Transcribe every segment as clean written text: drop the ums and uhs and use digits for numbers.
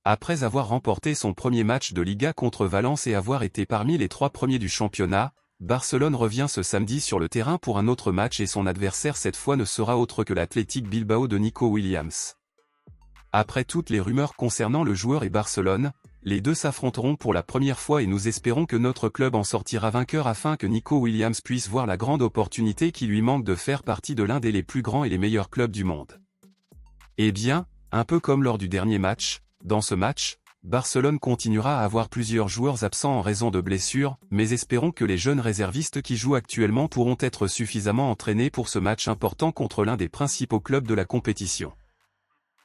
Après avoir remporté son premier match de Liga contre Valence et avoir été parmi les 3 premiers du championnat, Barcelone revient ce samedi sur le terrain pour un autre match et son adversaire cette fois ne sera autre que l'Athletic Bilbao de Nico Williams. Après toutes les rumeurs concernant le joueur et Barcelone, les deux s'affronteront pour la première fois et nous espérons que notre club en sortira vainqueur afin que Nico Williams puisse voir la grande opportunité qui lui manque de faire partie de l'un des plus grands et les meilleurs clubs du monde. Eh bien, un peu comme lors du dernier match, dans ce match, Barcelone continuera à avoir plusieurs joueurs absents en raison de blessures, mais espérons que les jeunes réservistes qui jouent actuellement pourront être suffisamment entraînés pour ce match important contre l'un des principaux clubs de la compétition.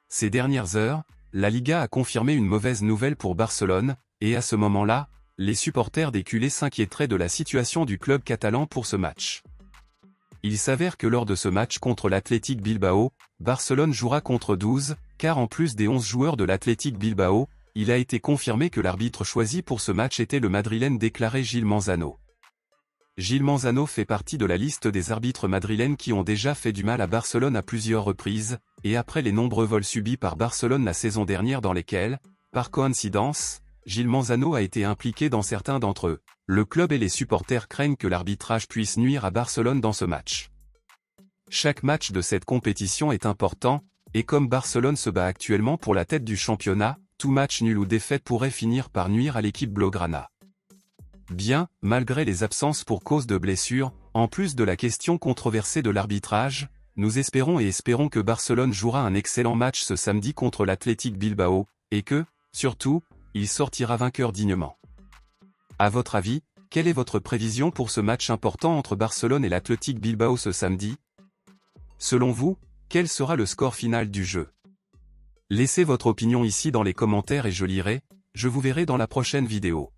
Ces dernières heures, la Liga a confirmé une mauvaise nouvelle pour Barcelone, et à ce moment-là, les supporters des culés s'inquiéteraient de la situation du club catalan pour ce match. Il s'avère que lors de ce match contre l'Athletic Bilbao, Barcelone jouera contre 12, car en plus des 11 joueurs de l'Athletic Bilbao, il a été confirmé que l'arbitre choisi pour ce match était le madrilène déclaré Gil Manzano. Gil Manzano fait partie de la liste des arbitres madrilènes qui ont déjà fait du mal à Barcelone à plusieurs reprises, et après les nombreux vols subis par Barcelone la saison dernière dans lesquels, par coïncidence, Gil Manzano a été impliqué dans certains d'entre eux, le club et les supporters craignent que l'arbitrage puisse nuire à Barcelone dans ce match. Chaque match de cette compétition est important, et comme Barcelone se bat actuellement pour la tête du championnat, tout match nul ou défaite pourrait finir par nuire à l'équipe blaugrana. Bien, malgré les absences pour cause de blessures, en plus de la question controversée de l'arbitrage, nous espérons que Barcelone jouera un excellent match ce samedi contre l'Athletic Bilbao, et que, surtout, il sortira vainqueur dignement. À votre avis, quelle est votre prévision pour ce match important entre Barcelone et l'Athletic Bilbao ce samedi? Selon vous, quel sera le score final du jeu? Laissez votre opinion ici dans les commentaires et je lirai, je vous verrai dans la prochaine vidéo.